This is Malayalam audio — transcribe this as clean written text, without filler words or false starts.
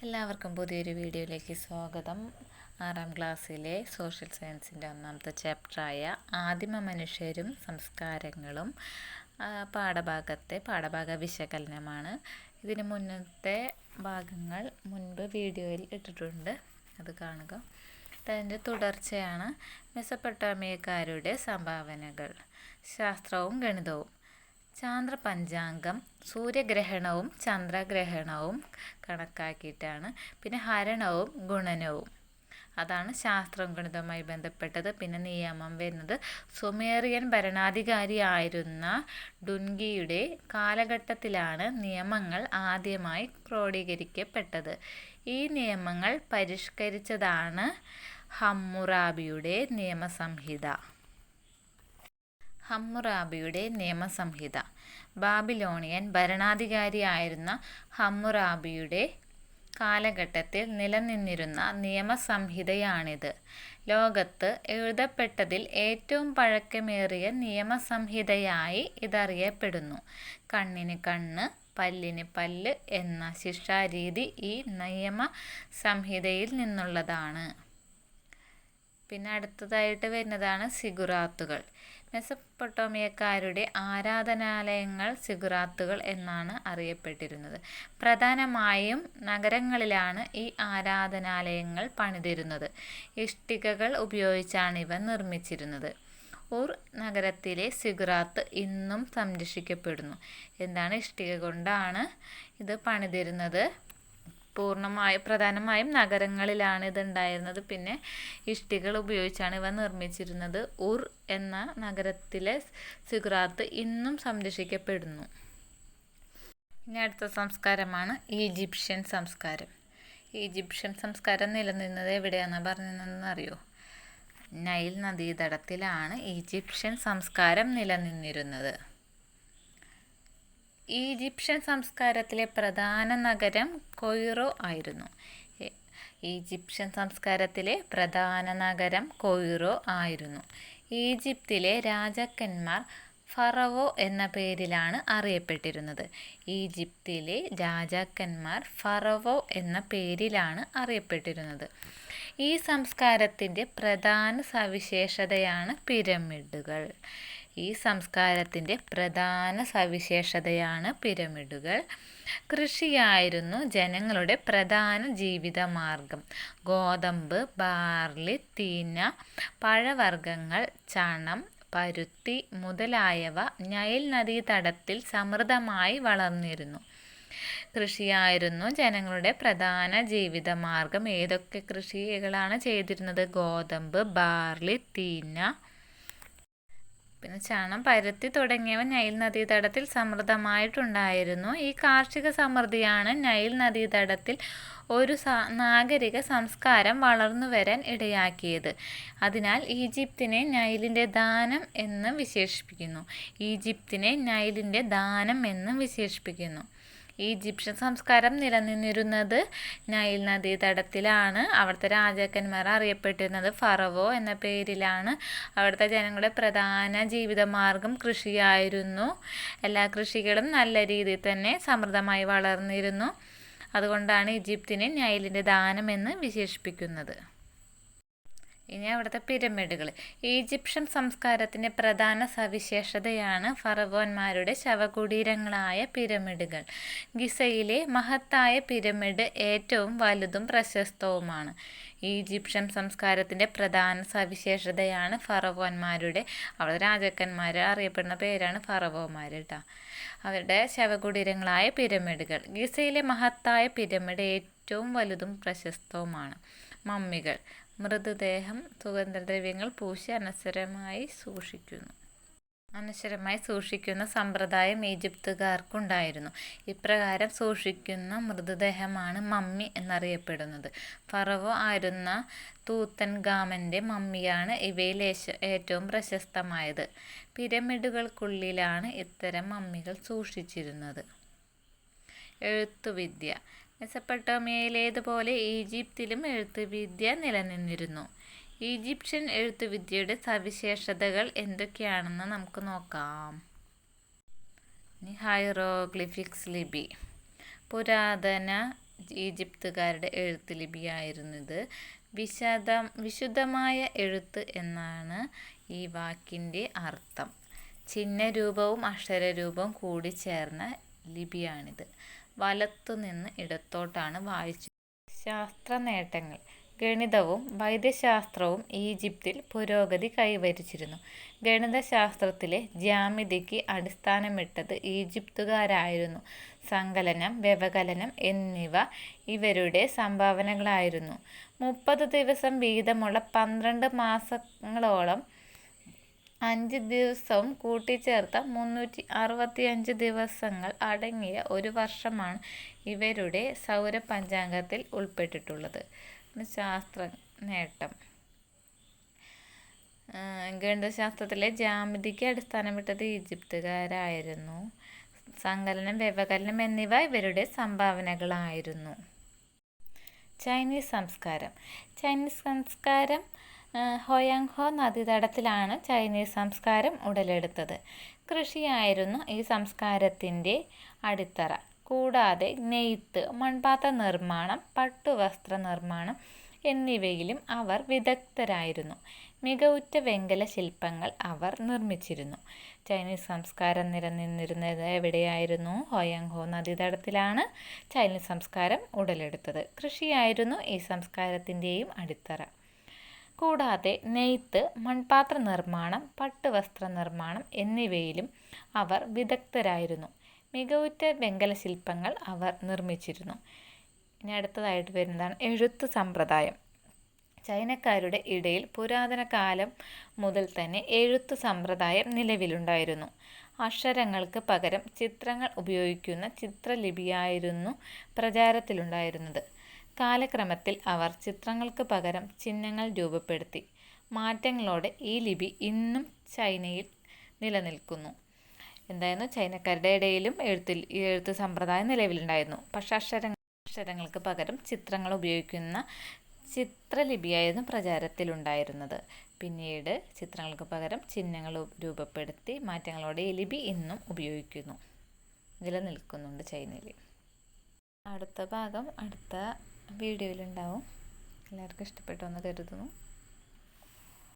എല്ലാവർക്കും പുതിയൊരു വീഡിയോയിലേക്ക് സ്വാഗതം. 6ാം ക്ലാസ്സിലെ സോഷ്യൽ സയൻസിൻ്റെ ഒന്നാമത്തെ ചാപ്റ്ററായ ആദിമ മനുഷ്യരും സംസ്കാരങ്ങളും പാഠഭാഗ വിശകലനമാണ്. ഇതിന് മുന്നത്തെ ഭാഗങ്ങൾ മുൻപ് വീഡിയോയിൽ ഇട്ടിട്ടുണ്ട്, അത് കാണുക. അതിൻ്റെ തുടർച്ചയാണ് മെസൊപ്പൊട്ടേമിയക്കാരുടെ സംഭാവനകൾ, ശാസ്ത്രവും ഗണിതവും, ചാന്ദ്രപഞ്ചാംഗം, സൂര്യഗ്രഹണവും ചന്ദ്രഗ്രഹണവും കണക്കാക്കിയിട്ടാണ്. പിന്നെ ഹരണവും ഗുണനവും, അതാണ് ശാസ്ത്രവും ഗണിതവുമായി ബന്ധപ്പെട്ടത്. പിന്നെ നിയമം വരുന്നത് സുമേറിയൻ ഭരണാധികാരിയായിരുന്ന ഡുൻഗിയുടെ കാലഘട്ടത്തിലാണ് നിയമങ്ങൾ ആദ്യമായി ക്രോഡീകരിക്കപ്പെട്ടത്. ഈ നിയമങ്ങൾ പരിഷ്കരിച്ചതാണ് ഹമ്മുറാബിയുടെ നിയമസംഹിത. ബാബിലോണിയൻ ഭരണാധികാരിയായിരുന്ന ഹമ്മുറാബിയുടെ കാലഘട്ടത്തിൽ നിലനിന്നിരുന്ന നിയമസംഹിതയാണിത്. ലോകത്ത് എഴുതപ്പെട്ടതിൽ ഏറ്റവും പഴക്കമേറിയ നിയമസംഹിതയായി ഇതറിയപ്പെടുന്നു. കണ്ണിന് കണ്ണ്, പല്ലിന് പല്ല് എന്ന ശിക്ഷാരീതി ഈ നിയമസംഹിതയിൽ നിന്നുള്ളതാണ്. പിന്നെ അടുത്തതായിട്ട് വരുന്നതാണ് സിഗുറാത്തുകൾ. മെസൊപ്പൊട്ടേമിയക്കാരുടെ ആരാധനാലയങ്ങൾ സിഗുറാത്തുകൾ എന്നാണ് അറിയപ്പെട്ടിരുന്നത്. പ്രധാനമായും നഗരങ്ങളിലാണ് ഈ ആരാധനാലയങ്ങൾ പണിതിരുന്നത്. ഇഷ്ടികകൾ ഉപയോഗിച്ചാണ് ഇവ നിർമ്മിച്ചിരുന്നത്. ഊർ നഗരത്തിലെ സിഗുറാത്ത് ഇന്നും സംരക്ഷിക്കപ്പെടുന്നു. ഇഷ്ടിക കൊണ്ടാണ് ഇത് പണിതിരുന്നത്. പ്രധാനമായും നഗരങ്ങളിലാണ് ഇതുണ്ടായിരുന്നത്. പിന്നെ ഇഷ്ടികൾ ഉപയോഗിച്ചാണ് ഇവ നിർമ്മിച്ചിരുന്നത്. ഊർ എന്ന നഗരത്തിലെ സിഗുറാത്ത് ഇന്നും സംരക്ഷിക്കപ്പെടുന്നു. ഇനി അടുത്ത സംസ്കാരമാണ് ഈജിപ്ഷ്യൻ സംസ്കാരം. ഈജിപ്ഷ്യൻ സംസ്കാരം നിലനിന്നത് എവിടെയാണെന്ന് പറഞ്ഞതെന്ന് അറിയോ? നൈൽ നദീതടത്തിലാണ് ഈജിപ്ഷ്യൻ സംസ്കാരം നിലനിന്നിരുന്നത്. ഈജിപ്ഷ്യൻ സംസ്കാരത്തിലെ പ്രധാന നഗരം കൊയ്റോ ആയിരുന്നു. ഈജിപ്തിലെ രാജാക്കന്മാർ ഫറവോ എന്ന പേരിലാണ് അറിയപ്പെട്ടിരുന്നത്. ഈ സംസ്കാരത്തിൻ്റെ പ്രധാന സവിശേഷതയാണ് പിരമിഡുകൾ. കൃഷിയായിരുന്നു ജനങ്ങളുടെ പ്രധാന ജീവിതമാർഗം. ഗോതമ്പ്, ബാർലി, തീന, പഴവർഗ്ഗങ്ങൾ, ചണം, പരുത്തി മുതലായവ നൈൽ നദീതടത്തിൽ സമൃദ്ധമായി വളർന്നിരുന്നു. കൃഷിയായിരുന്നു ജനങ്ങളുടെ പ്രധാന ജീവിതമാർഗം. ഏതൊക്കെ കൃഷികളാണ് ചെയ്തിരുന്നത്? ഗോതമ്പ്, ബാർലി, തീന, പിന്നെ ചണം, പരുത്തി തുടങ്ങിയവ നൈൽ നദീതടത്തിൽ സമൃദ്ധമായിട്ടുണ്ടായിരുന്നു. ഈ കാർഷിക സമൃദ്ധിയാണ് നൈൽ നദീതടത്തിൽ ഒരു നാഗരിക സംസ്കാരം വളർന്നു വരാൻ ഇടയാക്കിയത്. അതിനാൽ ഈജിപ്തിനെ നൈലിൻ്റെ ദാനം എന്ന് വിശേഷിപ്പിക്കുന്നു. ഈജിപ്ഷ്യൻ സംസ്കാരം നിലനിന്നിരുന്നത് നൈൽ നദീതടത്തിലാണ്. അവിടുത്തെ രാജാക്കന്മാർ അറിയപ്പെട്ടിരുന്നത് ഫറവോ എന്ന പേരിലാണ്. അവിടുത്തെ ജനങ്ങളുടെ പ്രധാന ജീവിതമാർഗം കൃഷിയായിരുന്നു. എല്ലാ കൃഷികളും നല്ല രീതിയിൽ തന്നെ സമൃദ്ധമായി വളർന്നിരുന്നു. അതുകൊണ്ടാണ് ഈജിപ്തിനെ നൈലിൻ്റെ ദാനം എന്ന് വിശേഷിപ്പിക്കുന്നത്. ഇനി അവിടുത്തെ പിരമിഡുകൾ. ഈജിപ്ഷ്യൻ സംസ്കാരത്തിൻ്റെ പ്രധാന സവിശേഷതയാണ് ഫറവോന്മാരുടെ ശവകുടീരങ്ങളായ പിരമിഡുകൾ. ഗിസയിലെ മഹത്തായ പിരമിഡ് ഏറ്റവും വലുതും പ്രശസ്തവുമാണ്. ഈജിപ്ഷ്യൻ സംസ്കാരത്തിൻ്റെ പ്രധാന സവിശേഷതയാണ് ഫറവോന്മാരുടെ, അവരുടെ രാജാക്കന്മാർ അറിയപ്പെടുന്ന പേരാണ് ഫറവോന്മാർ കേട്ടോ. അവരുടെ ശവകുടീരങ്ങളായ പിരമിഡുകൾ. ഗിസയിലെ മഹത്തായ പിരമിഡ് ഏറ്റവും വലുതും പ്രശസ്തവുമാണ്. മമ്മികൾ, മൃതദേഹം സുഗന്ധദ്രവ്യങ്ങൾ പൂശി അനശ്വരമായി സൂക്ഷിക്കുന്ന സമ്പ്രദായം ഈജിപ്തുകാർക്കുണ്ടായിരുന്നു. ഇപ്രകാരം സൂക്ഷിക്കുന്ന മൃതദേഹമാണ് മമ്മി എന്നറിയപ്പെടുന്നത്. ഫറവോ ആയിരുന്ന തൂത്തൻഖാമൻ്റെ മമ്മിയാണ് ഇവയിൽ ഏറ്റവും പ്രശസ്തമായത്. പിരമിഡുകൾക്കുള്ളിലാണ് ഇത്തരം മമ്മികൾ സൂക്ഷിച്ചിരുന്നത്. എഴുത്തുവിദ്യ. മെസൊപ്പൊട്ടേമിയയിലേതുപോലെ ഈജിപ്തിലും എഴുത്തുവിദ്യ നിലനിന്നിരുന്നു. ഈജിപ്ഷ്യൻ എഴുത്തുവിദ്യയുടെ സവിശേഷതകൾ എന്തൊക്കെയാണെന്ന് നമുക്ക് നോക്കാം. ഹൈറോഗ്ലിഫിക്സ് ലിപി. പുരാതന ഈജിപ്തുകാരുടെ എഴുത്ത് ലിപിയായിരുന്നു ഇത്. വിശുദ്ധമായ എഴുത്ത് എന്നാണ് ഈ വാക്കിൻ്റെ അർത്ഥം. ചിഹ്നരൂപവും അക്ഷരരൂപവും കൂടിച്ചേർന്ന ലിപിയാണിത്. വലത്തുനിന്ന് ഇടത്തോട്ടാണ് വായിച്ചത്. ശാസ്ത്ര നേട്ടങ്ങൾ. ഗണിതവും വൈദ്യശാസ്ത്രവും ഈജിപ്തിൽ പുരോഗതി കൈവരിച്ചിരുന്നു. ഗണിതശാസ്ത്രത്തിലെ ജ്യാമിതിക്ക് അടിസ്ഥാനമിട്ടത് ഈജിപ്തുകാരായിരുന്നു. സങ്കലനം, വ്യവകലനം എന്നിവ ഇവരുടെ സംഭാവനകളായിരുന്നു. 30 ദിവസം വീതമുള്ള 12 മാസങ്ങളോളം 5 ദിവസവും കൂട്ടിച്ചേർത്ത 365 ദിവസങ്ങൾ അടങ്ങിയ ഒരു വർഷമാണ് ഇവരുടെ സൗരപഞ്ചാംഗത്തിൽ ഉൾപ്പെട്ടിട്ടുള്ളത്. ശാസ്ത്ര നേട്ടം. ഗണിതശാസ്ത്രത്തിലെ ജ്യാമിതിക്ക് അടിസ്ഥാനമിട്ടത് ഈജിപ്തുകാരായിരുന്നു. സങ്കലനം, വ്യവകലനം എന്നിവ ഇവരുടെ സംഭാവനകളായിരുന്നു. ചൈനീസ് സംസ്കാരം. ചൈനീസ് സംസ്കാരം ഹൊയാങ്ഹോ നദീതടത്തിലാണ് ചൈനീസ് സംസ്കാരം ഉടലെടുത്തത്. കൃഷിയായിരുന്നു ഈ സംസ്കാരത്തിൻ്റെ അടിത്തറ. കൂടാതെ നെയ്ത്ത്, മൺപാത്ര നിർമ്മാണം, പട്ടുവസ്ത്ര നിർമ്മാണം എന്നിവയിലും അവർ വിദഗ്ധരായിരുന്നു. മികവുറ്റ വെങ്കല ശില്പങ്ങൾ അവർ നിർമ്മിച്ചിരുന്നു. ചൈനീസ് സംസ്കാരം നിലനിന്നിരുന്നത് എവിടെയായിരുന്നു? ഹൊയാങ്ഹോ നദീതടത്തിലാണ് ചൈനീസ് സംസ്കാരം ഉടലെടുത്തത്. കൃഷിയായിരുന്നു ഈ സംസ്കാരത്തിൻ്റെയും അടിത്തറ. കൂടാതെ നെയ്ത്ത്, മൺപാത്ര നിർമ്മാണം, പട്ടുവസ്ത്ര നിർമ്മാണം എന്നിവയിലും അവർ വിദഗ്ധരായിരുന്നു. മികവുറ്റ വെങ്കല ശില്പങ്ങൾ അവർ നിർമ്മിച്ചിരുന്നു. ഇനി അടുത്തതായിട്ട് വരുന്നതാണ് എഴുത്ത് സമ്പ്രദായം. ചൈനക്കാരുടെ ഇടയിൽ പുരാതന കാലം മുതൽ തന്നെ എഴുത്ത് സമ്പ്രദായം നിലവിലുണ്ടായിരുന്നു. അക്ഷരങ്ങൾക്ക് പകരം ചിത്രങ്ങൾ ഉപയോഗിക്കുന്ന ചിത്രലിപിയായിരുന്നു പ്രചാരത്തിലുണ്ടായിരുന്നത്. കാലക്രമത്തിൽ അവർ ചിത്രങ്ങൾക്ക് പകരം ചിഹ്നങ്ങൾ രൂപപ്പെടുത്തി. മാറ്റങ്ങളോടെ ഈ ലിപി ഇന്നും ചൈനയിൽ നിലനിൽക്കുന്നു. എന്തായിരുന്നു? ചൈനക്കാരുടെ ഇടയിലും എഴുത്ത് സമ്പ്രദായം നിലവിലുണ്ടായിരുന്നു. പക്ഷെ അക്ഷരങ്ങൾക്ക് പകരം ചിത്രങ്ങൾ ഉപയോഗിക്കുന്ന ചിത്രലിപിയായിരുന്നു പ്രചാരത്തിലുണ്ടായിരുന്നത്. പിന്നീട് ചിത്രങ്ങൾക്ക് പകരം ചിഹ്നങ്ങൾ രൂപപ്പെടുത്തി മാറ്റങ്ങളോടെ ഈ ലിപി ഇന്നും ഉപയോഗിക്കുന്നു, നിലനിൽക്കുന്നുണ്ട് ചൈനയിൽ. അടുത്ത ഭാഗം അടുത്ത വീഡിയോയിലുണ്ടാവും. എല്ലാവർക്കും ഇഷ്ടപ്പെട്ടു എന്ന് കരുതുന്നു.